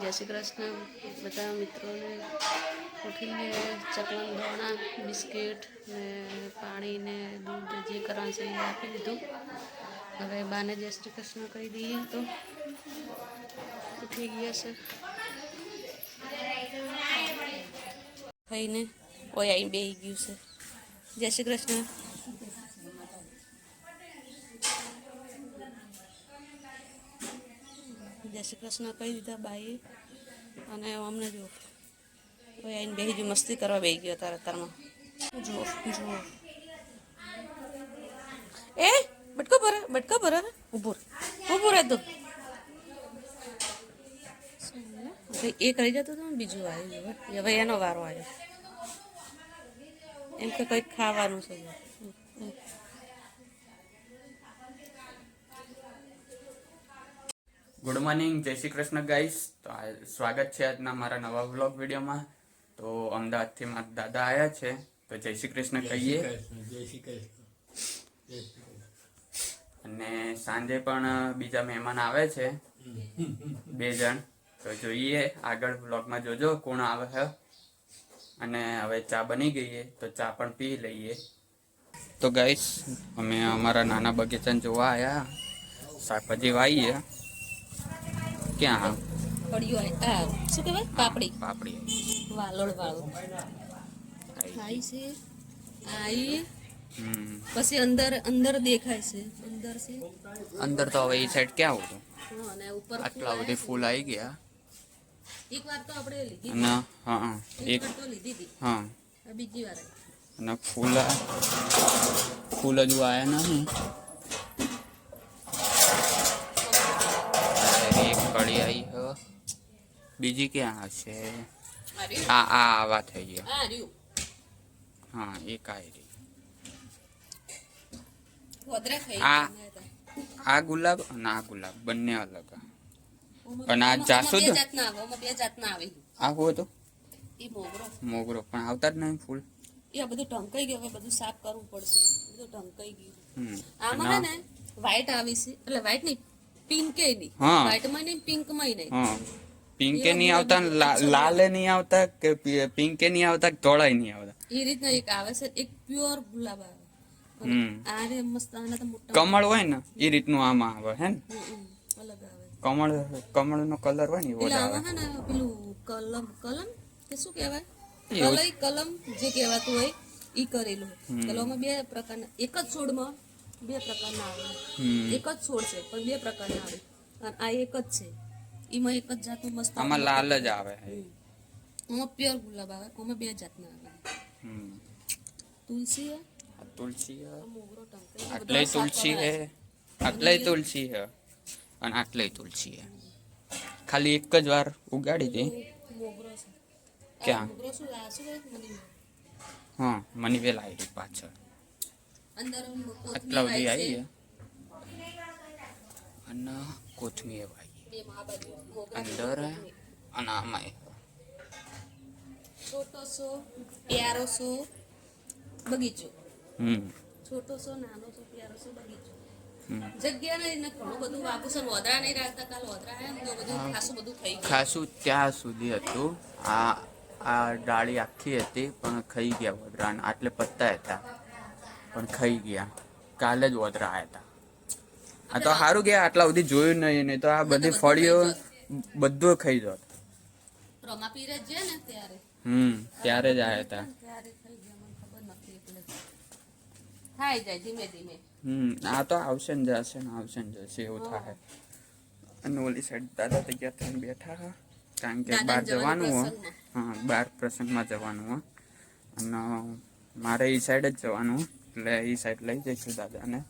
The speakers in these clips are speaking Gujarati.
જય શ્રી કૃષ્ણ બધા મિત્રોને. ઉઠીને ચકલાના દોણા, બિસ્કિટ ને પાણી ને દૂધ જે કરવાનું છે એ આપી દીધું. હવે બાને જય શ્રી કૃષ્ણ કહી દઈએ તો ઉઠી ગયા છે. ખાઈને ઓય આવીને બેસી ગયું છે. જય શ્રી કૃષ્ણ. જય શ્રી કૃષ્ણ કહી દીધા બાઈએ. અને અમને જો કોઈ આવીને બેસી ગયું, મસ્તી કરવા બેસી ગયો અત્યારમાં. જુઓ જુઓ એ બટકો ભરે ઊભું રહે તો એક રહી જતો હતો ને બીજું આવ્યું. હવે એનો વારો આવ્યો. એમ કે કંઈક ખાવાનું છે. ગુડ મોર્નિંગ, જય શ્રી કૃષ્ણ ગાઈસ. તો સ્વાગત છે આજના મારા નવા વ્લોગ વિડીયોમાં. તો અમદાવાદથી મારા દાદા આવ્યા છે, તો જય શ્રી કૃષ્ણ કહીએ. અને સાંજે પણ બીજા મહેમાન આવે છે, 2 જણ. તો જોઈએ આગળ વ્લોગમાં જોજો કોણ આવે છે. અને હવે ચા બની ગઈ છે તો ચા પણ પી લઈએ. તો ગાઈસ અમે અમારા નાના બગીચાને જોવા આવ્યા. શાકભાજી વાવીએ. ક્યાં શું કહેવાય? પાપડી વાલોળ વાળું ખાઈ છે. આઈ પછી અંદર દેખાય છે. અંદર તો હવે એ સાઈડ ક્યાં હતું? અને ઉપર આટલા બધી ફૂલ આવી ગયા. એક વાર તો આપણે લીધી અને હા એક વાર તો લીધી હતી. હા બીજી વાર અને ફૂલ હજુ આયા નહીં. એક કળી આવી હ, બીજી ક્યાં હશે? આ આવા થઈ ગયા. હા એક આવી રહી. આ ગુલાબ અને આ ગુલાબ બંને અલગ. અને આ જાસૂદ આ શું હતું? મોગરો પણ આવતા જ નહીં ફૂલ. એ બધું ટંકાઈ ગયું. હવે બધું સાફ કરવું પડશે. બધું ટંકાઈ ગયું. આમાં ને વ્હાઈટ આવી છે, એટલે વ્હાઈટ નહીં, પિંક નહીં. વ્હાઈટ માં નહીં, પિંક માં નહીં. પિંકે નહીં આવતા, લાલે નહીં આવતા, કે પિંકે નહીં આવતા, ધોળાય નહીં આવતા. એ રીતના એક આવે છે. એક પ્યોર ગુલાબ આવે. આને મસ્ત આના તો મોટા કમળ હોય ને એ રીતનું આમાં આવે હે ને. અલગ આવે. કમળ નો કલર હોય ને એવો જ આવે. આમાં હે ને પેલું કલમ કે શું કહેવાય? કલમ જે કહેવાતું હોય ઈ કરેલું. કલમમાં 2 પ્રકારના, એક જ છોડમાં 2 પ્રકારના આવે. એક જ છોડ છે પણ 2 પ્રકારના આવે. અને આ એક જ છે. એમાં એક જ જાતનું મસ્ત. આમાં લાલ જ આવે. આમાં પ્યોર ગુલાબ આવે. આમાં 2 જાતના આવે. તુલસી તુલસી આટલે તુલસી હે, આટલે તુલસી હે અને આટલે તુલસી હે. ખાલી એક જ વાર ઉગાડી દે. ક્યાં? હા મની વેલ આવી પાછળ. આટલા બધી આવી છે. અને કોથમીર આવી અંદર અને આમાં છોટો સો પ્યારો સો બગીચો. છોટો સો નાનો સો પ્યારો સો બગીચો. જગ્યા નહીં ને ઘણું બધું વાપું છે. વધરા નહીં રાખતા. કાલ વધરા આવ્યા ને તો બધું ખાસું બધું થઈ ગયું. ખાસું ત્યાં સુધી હતું. આ ડાળી આખી હતી પણ ખાઈ ગયા વધરા. આટલે પત્તા હતા પણ ખાઈ ગયા. કાલે જ વધરા આવ્યા હતા. આ તો સારું ગયા આટલા સુધી જોયું નહીં તો આ બધી ફળીઓ બધું ખાઈ જત. રમાપીર જ છે ને ત્યારે. ત્યારે જ આવ્યા હતા. ખાઈ જાય ધીમે ધીમે. આ તો આવશે ને જશે ને આવશે ને જશે એવું થાય. અને ઓલી સાઈડ દાદા તૈયાર થઈને બેઠા હા, કારણ કે બહાર જવાનું હોય. હા બહાર પ્રસંગમાં જવાનું હોય. અને મારે એ સાઈડ જ જવાનું, એટલે એ સાઈડ લઈ જઈશું દાદાને.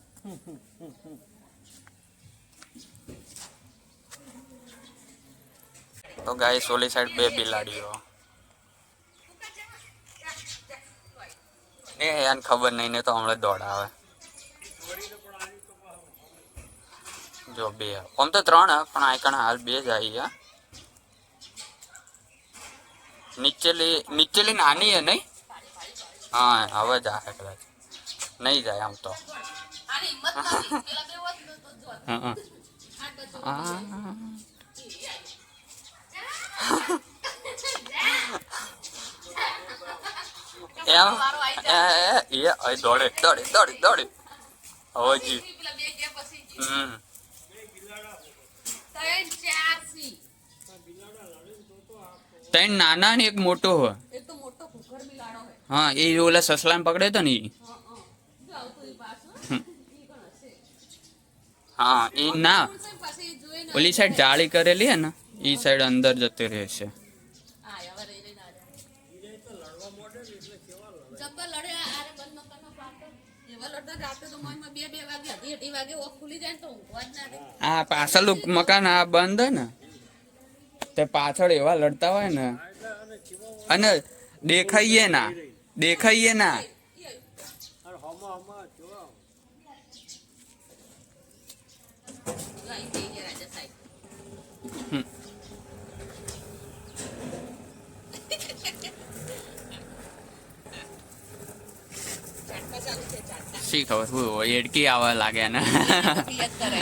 તો ગાઈસ ઓલી સાઈડ 2 બિલાડીઓ. ને યાર ખબર નહીં ને તો હમણાં દોડાવે. જો 2 આમ તો 3 પણ આઈકણ હાલ 2 જ આવી. નીચેલી નાની હે નહીં. હા હવે જાય કદાચ. નહીં જાય આમ તો. હા એ દોડે દોડે દોડે દોડે હવે જી હમ ત્રણ નાના ને એક મોટો હોય એક તો મોટો કુકર બી લાડો હે હા એ ઓલા સસલાને પકડે તો ને ઈ. જો આવતો ઈ પાછો હમ. ઈ પણ હશે હા એ ના પાછી જોઈ ને ઓલી સાઈડ જાળી કરેલી હે ને ઈ સાઈડ અંદર જતો રહેશે આ હવે રહી ના જબ્બર લડે આરે બંધ મકાનનો પાટો એવા લડતા રાતે તો મોયમાં 2 વાગે અઢી વાગે ઓફ ખુલી જાય ને તો ઊંઘવા જ ના દે આ પાછળનું મકાન આ બંધ હે ને તે પાછળ એવા લડતા હોય ને અને દેખાઈએ ના લાઈ થઈ ગયા રાજા સાહેબ હમ. ચાટકા ચાલુ છે ચાટકા શી ખબર શું હોય એડકી આવા લાગે ને પિયત કરે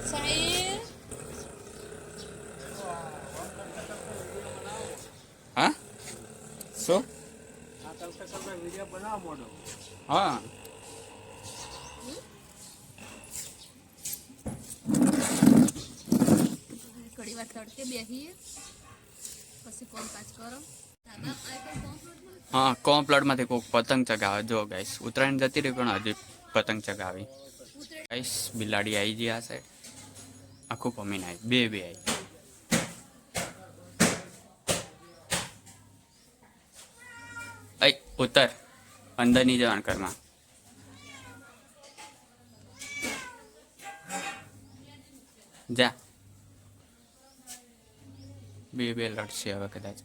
સાહેબ હા શું હા ઘડી વાર તડકે બેહીએ પછી કોમ કાજ કરો દાદા આ તો કોમ્પ્લીટ હા કોમ્પ્લેટમાંથી કોઈક પતંગ ચગાવે જો ગાઈસ ઉત્તરાયણ જતી રહી પણ હજી પતંગ ચગાવી ગાઈસ બિલાડી આવી ગઈ આ સાઈડ આખું પમીને આવી બે આવી અય ઉત્તર અંદર ની જવાનું ઘરમાં જા બે લડશે હવે કદાચ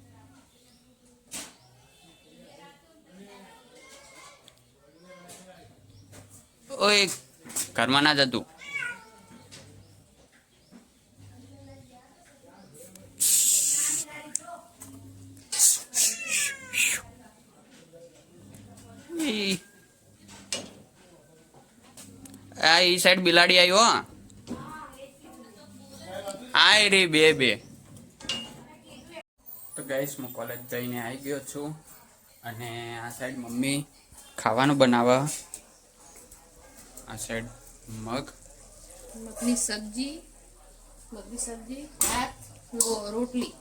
ઓય ઘરમાં ના જતું આ ઈ સાઈડ બિલાડી આવ્યો આય રે બે તો ગાઈસ હું કોલેજ જઈને આવી ગયો છું અને આ સાઈડ મમ્મી ખાવાનું બનાવે આ સાઈડ મગની સબ્જી ભાત રોટલી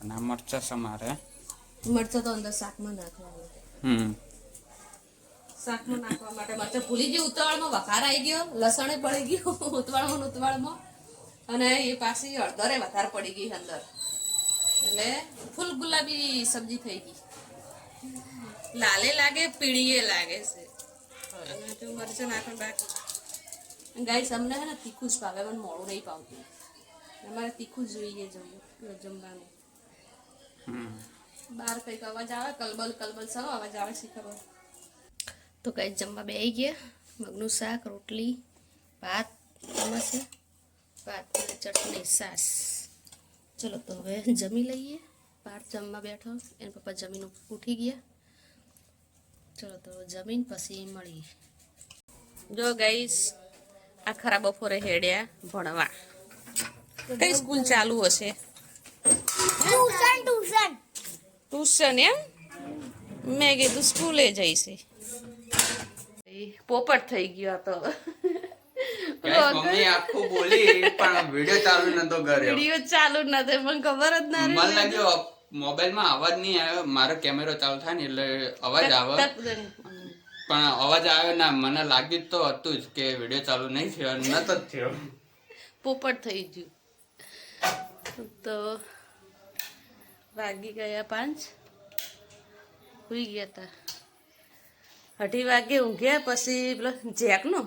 અને આ મરચા સમારે મરચાં તો અંદર શાકમાં નાખવાનું શાકમાં નાખવા માટે મરચાં ભૂલી ગઈ ઉતાવળમાં વઘાર આવી ગયો લસણે પડી ગયું ઉતાવળમાં અને એ પાછી હળદરે વધારે પડી ગઈ અંદર એટલે ફૂલ ગુલાબી સબ્જી થઈ ગઈ લાલે લાગે પીળીએ લાગે છે અને જો મરચાં નાખવા બાકી ગાઈસ અમને હે ને તીખું જ ભાવે મને મોડું નહીં પાવતું અમારે તીખું જ જોઈએ જમવાનું બહાર કંઈક અવાજ આવે કલબલ સૌ અવાજ આવે છે ખબર તો કંઈ જમવા બેસી ગયા મગનું શાક રોટલી ભાત એમાં છે ભાત અને ચટણી સાસ ચલો તો હવે જમી લઈએ પાર્થ જમવા બેઠો એના પપ્પા જમીન ઉઠી ગયા ચલો તો જમીન પછી મળીએ જો ગાઈસ આ ખરા બપોરે હેડ્યા ભણવા કઈ સ્કૂલ ચાલુ હશે ટ્યુશન એમ મેં કીધું સ્કૂલે જઈશે પોપટ થઈ ગયો તો મમ્મી આખું બોલી પણ વિડિયો ચાલુ નતો કર્યો વિડિયો ચાલુ નતો મને ખબર જ ના મને લાગ્યો મોબાઈલ માં અવાજ નહીં આવ્યો મારો કેમેરો ચાલુ થાય ને એટલે અવાજ આવે પણ અવાજ આવ્યો ના મને લાગ્યું તો હતું જ કે વિડિયો ચાલુ નહીં થયો નતો જ થયો પોપટ થઈ ગયું તો વાગી ગયા 5 સુઈ ગયા હતા 2:30 વાગે ઊંઘ્યા પછી પેલો જેક નો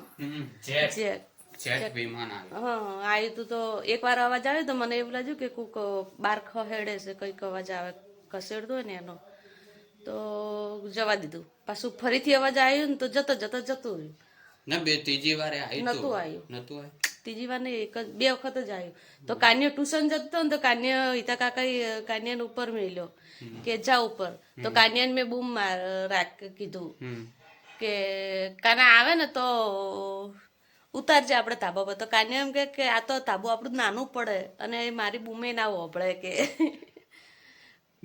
જેટ વિમાન આવ્યું હા આવ્યું તું તો એકવાર અવાજ આવ્યો તો મને એવું લાગ્યું કે કોક બાર ખહેડે છે કંઈક અવાજ આવે ખસેડતો હોય ને એનો તો જવા દીધું પાછું ફરીથી અવાજ આવ્યો ને તો જતો રહ્યું ના બે ત્રીજી વારે આવ્યું નતું આવ્યું ત્રીજી વાર ને એક જ 2 વખત જ આવ્યું તો કાન્યો ટ્યુશન જતો ને તો કાન્યા હિતા કાકા કાન્યાને ઉપર મેલ્યો કે જા ઉપર તો કાન્યાને મેં બૂમ કીધું કે કાના આવે ને તો ઉતારજે આપણે ધાબા પર તો કાન્યા એમ કે આ તો ધાબુ આપણું નાનું પડે અને મારી બૂમે ના હોભળે કે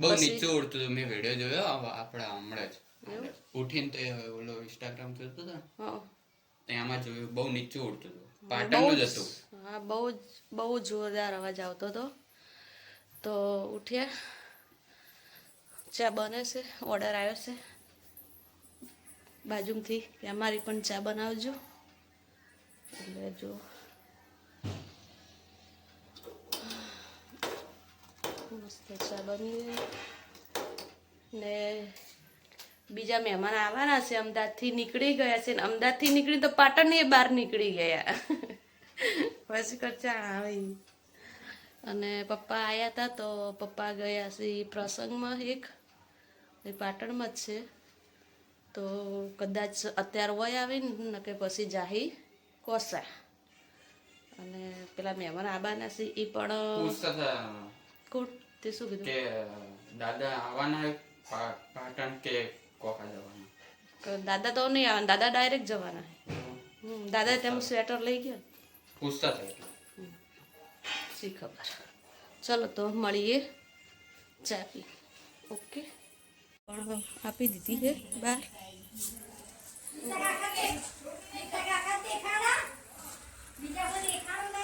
બહુ પછી- નીચું ઉડતું હતું. મેં વિડીયો જોયો આપણે હમણાં જ એવું? ઉઠીને તે ઓલો ઇન્સ્ટાગ્રામ જોતો હતો ને, હા તેમાં જોયું બહુ નીચું ઉડતું હતું. બહુ પાટણનું જ જ હતું. હા બહુ જોરદાર અવાજ આવતો હતો. તો ઉઠ્યા, ચા બને છે, ઓર્ડર આવ્યો છે બાજુમાંથી કે અમારી પણ ચા બનાવજો. એટલે જો મસ્ત ચા બની ને બીજા મહેમાન આવવાના છે. અમદાવાદથી નીકળી ગયા છે ને અમદાવાદથી નીકળી તો પાટણની બહાર નીકળી ગયા. પછી કચાણ આવે ઈ. અને પપ્પા આવ્યા હતા તો પપ્પા ગયા છે ઈ પ્રસંગમાં એક એ પાટણમાં જ છે. તો કદાચ અત્યારે વય આવીને કે પછી જાહી કોસા. અને પેલા મહેમાન આબાના છે એ પણ પૂછતા હતા કોણ તે શું કીધું કે દાદા આવવાના પાટણ કે કોકા જવાના. કે દાદા તો નહીં આવવાના, દાદા ડાયરેક્ટ જવાના. દાદા તેમ સ્વેટર લઈ ગયા. પૂછતા હતા એટલે. શી ખબર. ચલો તો મળીએ ચા પી. ઓકે પણ આપી દીધી છે બહાર.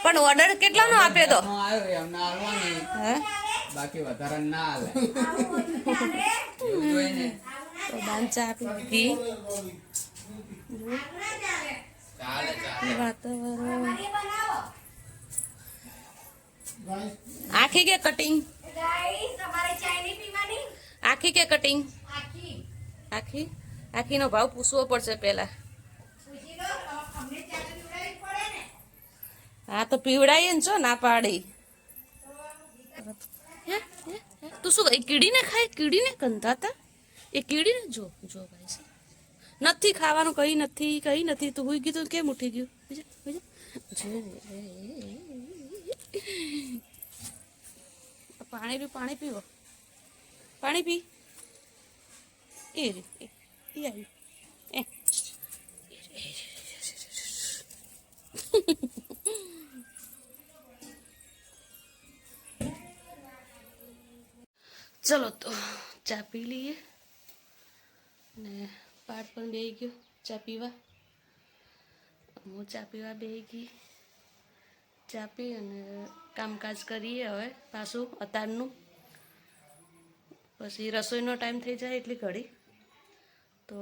પણ ઓર્ડર કેટલાનો આપ્યો તો? આવ્યો એમને આવવાની, હે બાકી વધારે ના આવે. એવું જોઈએ ને. તો બાન ચા આપી દીધી. ચાલે ચાલે. વાતાવરણ આખી કે કટિંગ? આખી કે કટિંગ? આખી. આખીનો ભાવ પૂછવો પડશે પહેલા. હા તો પીવડાવીએ ને છો ના પાડી. હે? તું શું એ કીડીને ખાય? કીડીને કંધાતા એ કીડીને જો જો ભાઈ છે. નથી ખાવાનું, કઈ નથી. તું હુઈ ગયું તો કેમ ઉઠી ગયું? પાણી પીવો. પાણી પી. એ આવ્યું. ચલો તો ચા પી લઈએ. ને પાઠ પણ બેસી ગયો ચા પીવા. હું ચા પીવા બેસી ગઈ. ચા પી અને કામકાજ કરીએ હવે પાછું અતારનું. પછી રસોઈનો ટાઈમ થઈ જાય એટલી ઘડી તો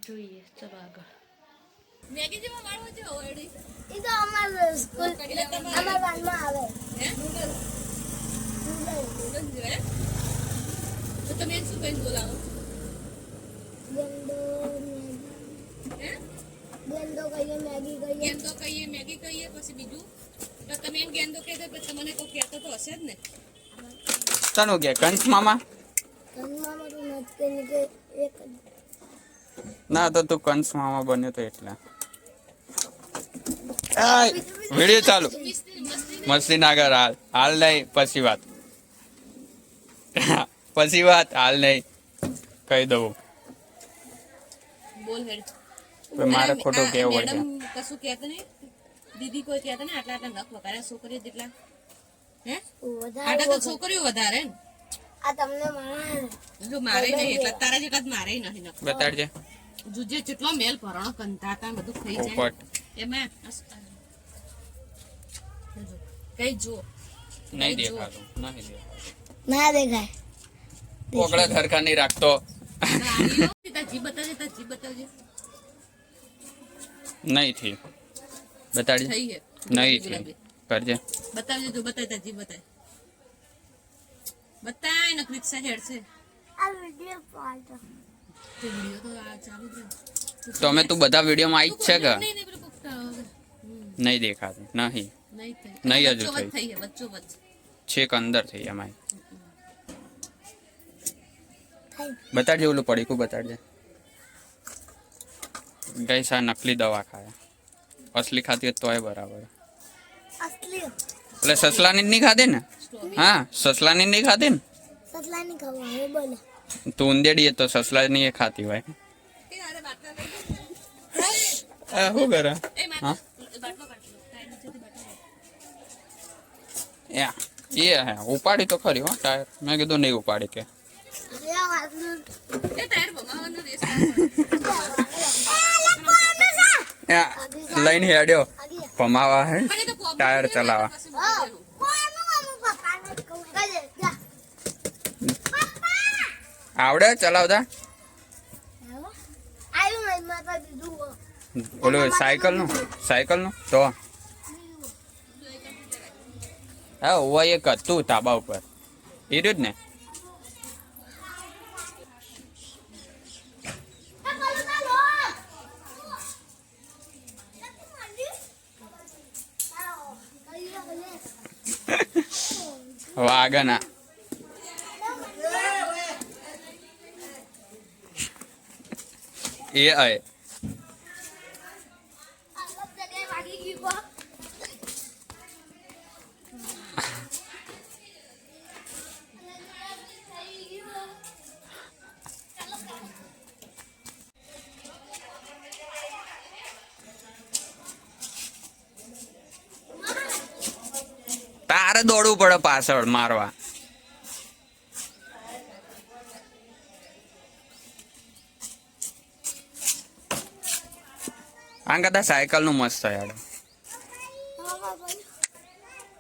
જોઈએ. ચલો આગળ. મેગી જેવા વાળો છે ઓલરેડી. એ તો અમાર સ્કૂલ અમાર વાનમાં આવે. હે નૂડલ્સ જોઈએ. તો તમે શું કહીને બોલાવો? ગેંદો કહીએ, મેગી કહીએ. ગેંદો કહીએ, મેગી કહીએ, પછી બીજું તો તમે એમ ગેંદો કહેતો પછી તમને કોઈ કહેતો તો હશે જ ને. તને કે કંસ મામા? ઘરમાં તો નથી કે એક ના તો તું કંસ મામા બન્યો તો એટલે. વિડીયો ચાલુ. મસ્તી ના કર. હાલ નહીં, પછી વાત. હાલ નહીં કહી દઉં. બોલ હેડ. મારે ખોટું કેવું પડશે. મેડમ કશું કહેતા નહીં, દીદી કોઈ કહેતા નહીં. આટલા નખ વગાડ્યા છોકરીઓ જેટલા. હે વધારે આટલા તો છોકરીઓ વધારે ને. આ તમને મારે જો મારે નહીં એટલા તારા જેટલા જ મારે નહીં નખ. બતાડજે. જુજે જેટલો મેલ ભરણો કંટાતા બધું ખાઈ જાય પોપટ એમાં કઈ જો નહીં દેખાતું. નહીં દેખાતું. ના દેખાય. પોકળા ધરખા નહીં રાખતો. જી બતાવજે નહીં થી બતાડજે. થઈ છે નહીં થી કરજે. બતાવજે જો બતાય જી બતાય ને રિક્ષા હેડ છે આ વિડિયો પાડો. તે વિડિયો તો આ ચાલુ છે. તો અમે તું બધા વિડીયોમાં આવી જ છે કે નહીં પેલું કોકતા નહીં દેખાતું? નહીં નહીં નહીં હજુ વચ્ચો થઈ. વચ્ચ થઈ છે વચ્ચો વચ્ચ છેક અંદર થઈ એમાં. થાય. બતાડજે ઓલું પડીકું બતાડજે. ગઈ સા નકલી દવા ખાયા. અસલી ખાતી હોય તોય બરાબર. અસલી એટલે સસલાની જ નહીં ખાધી ને? હા સસલાની નહીં ખાધી ને? સસલાની ખાવા હવે બોલે. તું ઊંદેડી તો સસલાની એ ખાતી હોય. એ અરે બાટલા લઈ શું કરે? એ હા બાટલો કાઢ લો ટાઈમ નીચેથી બાટલો યા એ હે ઉપાડી તો ખરી હો ટાયર મેં કીધું નહીં ઉપાડી કે એ ટાયર ભમાવાનો રેસ લઈને હેડ્યો ભમાવા હે ટાયર ચલાવવા આવડે ચલાવતા ઓલું સાયકલ નું તો હા ઓવા એક હતું ધાબા ઉપર એ રહ્યું જ ને વાગના એ આય તારે દોડવું પડે પાછળ મારવા આ કદાચ સાયકલ નું મસ્ત યાર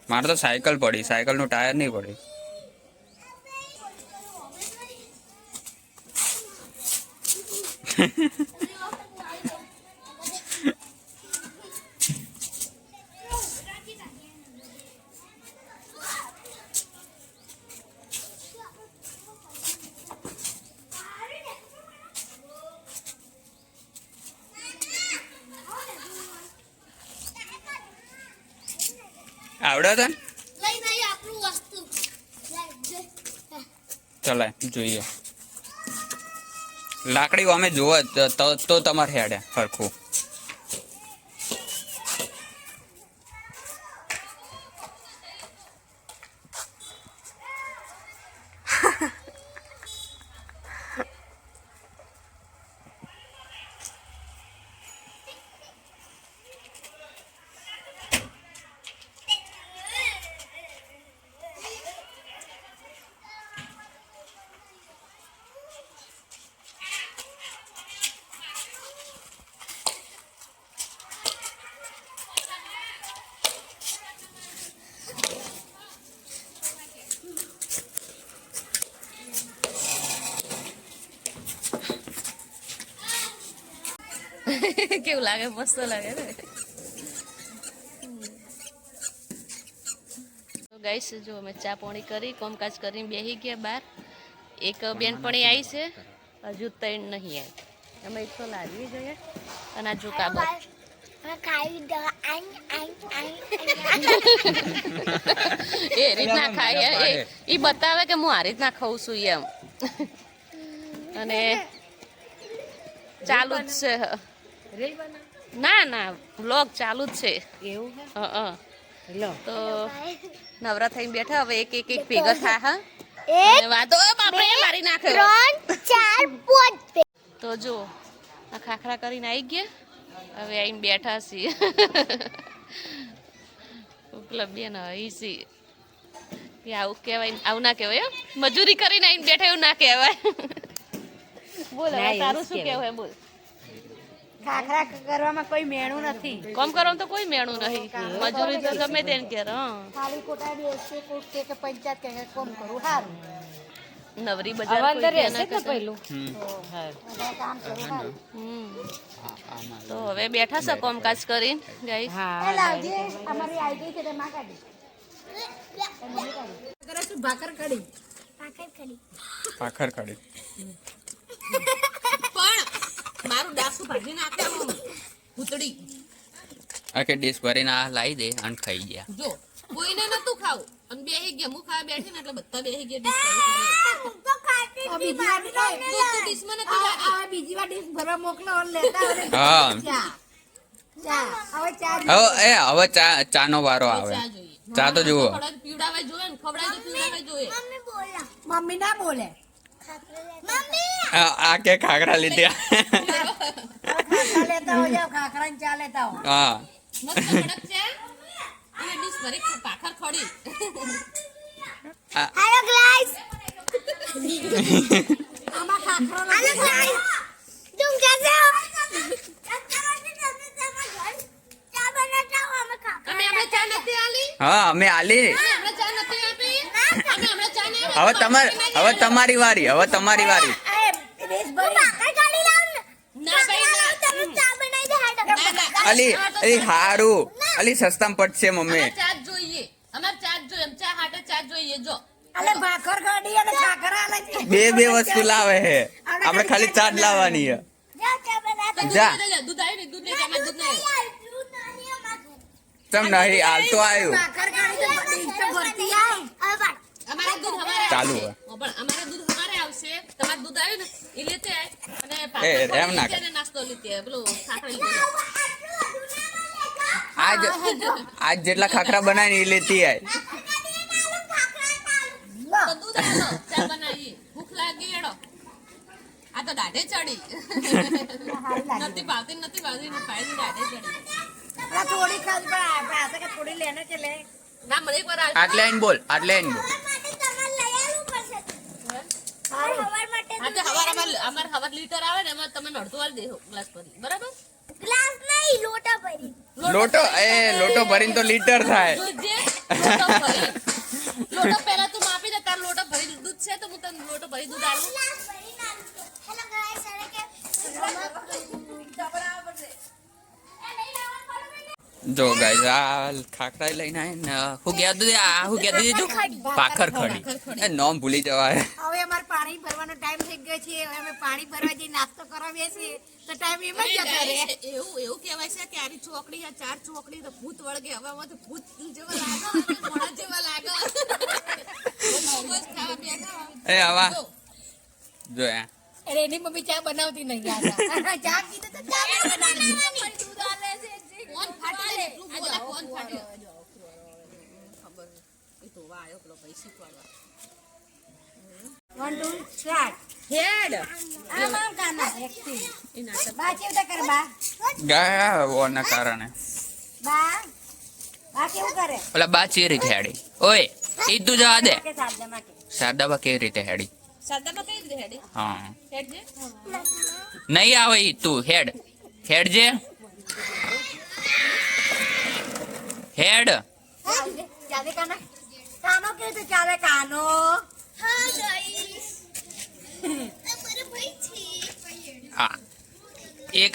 મારે તો સાયકલ પડી સાયકલ નું ટાયર નહીં પડી આવડે તને ચલાય જોઈએ લાકડી અમે જોવે તો તમારે હેડે સરખું કેવું લાગે મસ્ત લાગે ને તો ગાઈસ જો અમે ચા પાણી કરી કામકાજ કરીને બેસી ગયા બહાર એક બેનપણી આવી છે હજુ ત્રણ નહીં આવી અમે એક તો લાવી જોઈએ અને આ જો કાબર એ રીતના ખાય એ બતાવે કે હું આ રીતના ખાઉં છું એમ અને ચાલુ જ છે ના ના વ્લોગ ચાલુ જ છે એવું તો નવરા થઈને બેઠા હવે એક એક એક ભેગા થાય હા વાતો બાપરે મારી નાખે 3 4 5 તો જો આ ખાખરા કરીને આવી ગયા હવે આઈને બેઠા છીએ ઉપલા બેન આવી છીએ કે આવું કહેવાય આવું ના કહેવાય મજૂરી કરીને આઈને બેઠા એવું ના કહેવાય બોલ હવે તારું શું કહેવાય બોલ ખાખરા કરવામાં કોઈ મેણું નથી કામ કરવામાં તો કોઈ મેણું નહીં મજૂરી તો ગમે તેને કરે ખાલી કોટા બેસે કોટ કે પંચાયત કે કોમ કરું હારું નવરી બજાર કોઈ કે ના કરે પહેલું કામ કરું તો હવે બેઠા છે કામકાજ કરીને ગાઈસ હા લાવજે અમારી આવી ગઈ છે તે માં કાઢી કરે છું ભાકર કડી પાખર કાઢી પણ મારું ડાસુ ભાજી નાખ્યા ભૂતડી આખે ડીશ ભરીને આ લાવી દે અને ખાઈ ગયા જો કોઈને નતું ખાવું અને બેહી ગયા હું ખાવા બેઠી ને એટલે બધા બેહી ગયા ડીશ બીજી વાર ડીશ ભરવા મોકલો અને લેતા હા હવે ચા હવે ચાનો વારો આવે ચા જોઈએ ચા તો જુઓ પીવડાવે જોઈએ ને ખવડાવે તો પીવડાવે જોઈએ મમ્મી ના બોલે આ કે ખાખરા લીધા ખાખરા લેતા હો જાઓ ખાખરા ને ચા લેતા હો હા મસ્ત કડક છે અને ડીશ ભરી પાખર ખડી હેલો ગાઈસ આમાં ખાખરો હેલો ગાઈસ तुम कैसे हो क्या बनाता हो हमें खा અમે હમણાં ચા નથી આલી હા અમે આલી હમણાં ચા નથી આપી અમે હમણાં ચા નહીં હવે તમારી વારી ના ભાઈ ના चા बनाई दे અલી હારું અલી સસ્તામાં પડશે મમ્મી અમારે ચા જ જોઈએ અમારે ચા જ જોઈએ એમ ચા હાટે ચા જ જોઈએ જો અલે ભાખર ગાડી અને ખાખરા આલે છે. બે વસ્તુ લાવે હે આપણે ખાલી ચાટ લાવવાની હે क्या बनाता જા દૂધ આવ્યું ને દૂધ નહીં અમારે દૂધ નહીં તમ નહીં હાલ તો આવ્યું ભાખર ગાડી તો બધી તો ભરતી આય. અમારે દૂધ હમારે ચાલુ આવશે. હે. પણ અમારે દૂધ હમારે આવશે તમારે દૂધ આવ્યું ને એ લેતે આય અને એમ પાછળ ના લીધે ને નાસ્તો લીધે આય. પેલું ખાખરા લીધે આજ જેટલા ખાખરા બનાવી એ લેતી આય તો દૂધ આલો ચા બનાવી ભૂખ લાગી એડો આ તો દાઢે ચડી નથી ભાવતી ને ફાયદી દાઢે ચડી આ થોડી ખાલી પણ પાસે કે થોડી લેને કે લે. ના મને એક વાર આટલે આઈને બોલ હા તે હવાર લીટર આવે ને એમાં તમે અડધો વાર દેહો ગ્લાસ ભરી બરાબર ग्लास नहीं लोटा भरी લોટો ભરીને તો લીટર થાય દૂધ જે લોટો ભરી લોટો પહેલા તું માપી દે તાર લોટો ભરી દૂધ છે તો હું તને લોટો ભરી દૂધ આલું ग्लास भरी ना हेलो गाइस अरे के જો ગાઈસ આ ખાખરા લઈને આય ને હું કહેતું દીધું પાખર ખડી એ નામ ભૂલી જવાય હવે અમારે પાણી ભરવાનો ટાઈમ થઈ ગયો છે. હવે અમે પાણી ભરવા જઈ નાસ્તો કરવા બેસીએ તો ટાઈમ એમ જ જતો રહે. એવું કહેવાય છે કે આરી ચોકડી આ ચાર ચોકડી તો ભૂત વળગે હવે આમાં તો ભૂત જેવા લાગો અને મોણા જેવા લાગો મોમોસ ખાવા બેઠા એ આવા જો આ અરે એની મમ્મી ચા બનાવતી નહીં યાર. ચા કીધું તો ચા બનાવવાની. દૂધ આલે છે કોણ ફાટે એટલું બોલા કોણ ફાટે ખબર એ તો વાયો પેલો ભાઈ શીખવાડવા 1 2 સ્ટાર્ટ. હેડ આમ આમ કાના એકથી. એ નાટક બા કેવું કર બા? ગયા ઓના કારણે બા કેવું કરે? ઓલા બા ચી રીતે હેડી ઓય ઈ તું જવા દે કે સાદા કે શારદાબા કેવી રીતે હેડી સાદામાં કઈ રીતે હેડે હા હેડ જે નહીં આવે ઈ તું હેડ જે હેડ ચાલે કાના કાનો કેવું તો ચાલે કાનો. हां गाइस हमारे भाई थी હા એક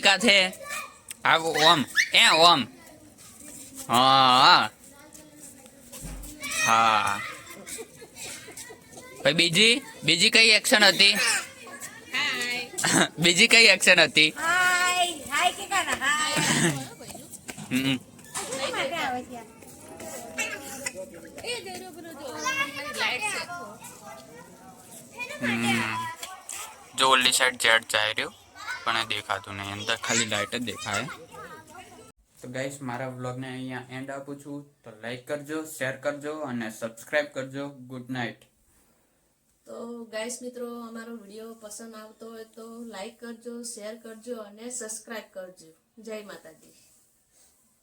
હાથે આવો ઓમ હા ભાઈ બીજી કઈ એક્શન હતી બીજી કઈ એક્શન હતી હાય કે કાના હાય. હમ. કઈ માટે આવે છે? એ દેરો બરો જો લાઈટ છે જો ઓલી સાઈડ જેટ જાય રહ્યું પણ એ દેખાતું નહીં અંદર ખાલી લાઈટ જ દેખાય તો ગાઈસ મારા વ્લોગને અહીંયા એન્ડ આપું છું તો લાઈક કરજો શેર કરજો અને સબસ્ક્રાઇબ કરજો ગુડ નાઇટ તો ગાઈસ મિત્રો અમારો વિડીયો પસંદ આવતો હોય તો લાઈક કરજો શેર કરજો અને સબસ્ક્રાઇબ કરજો જય માતાજી